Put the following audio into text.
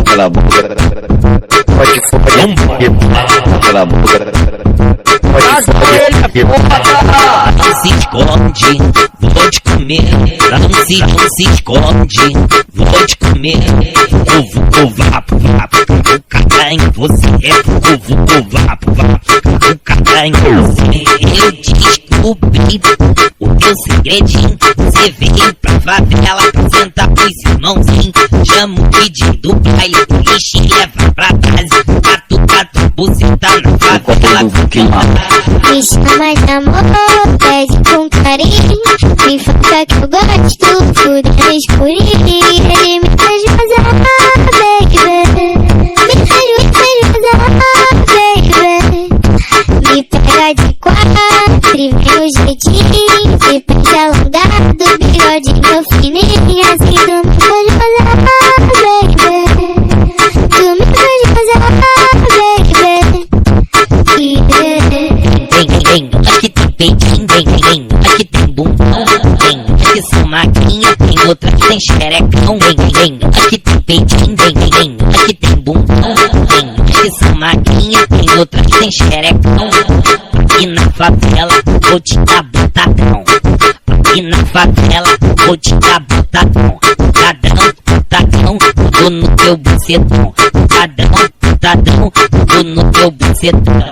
Cala boca, pode cala boca, Não se esconde, vou te comer. Não se esconde, vou te comer. Vou vapo, vou cagar em você. Vou vapo, vou cagar em você. Eu descobri o teu segredinho. Você veio pra favela pra sentar com os irmãozinhos. Chama o DJ do baile, lixa e leva pra base. Catu, buceta na favela. Me chama de amor, pede com carinho. Me fala que eu gosto, fudendo escurinho. Ele me faz gozar, baby. Me faz gozar, baby. Me pega de quatro e vem o jeitinho. De pente alongado, bigodinho fininho. Assim tu me faz gozar, baby. Tu me faz gozar, baby. Aqui tem peitinho, aqui tem bumbum, aqui são maquinha, tem outra que tem xerecão, aqui tem peitinho, aqui tem bumbum, aqui são maquinha, tem outra que tem xerecão. Aqui na favela vou te dar botadão, aqui na favela vou te dar botadão, botadão, tô no teu bucetão, botadão, tô no teu bucetão.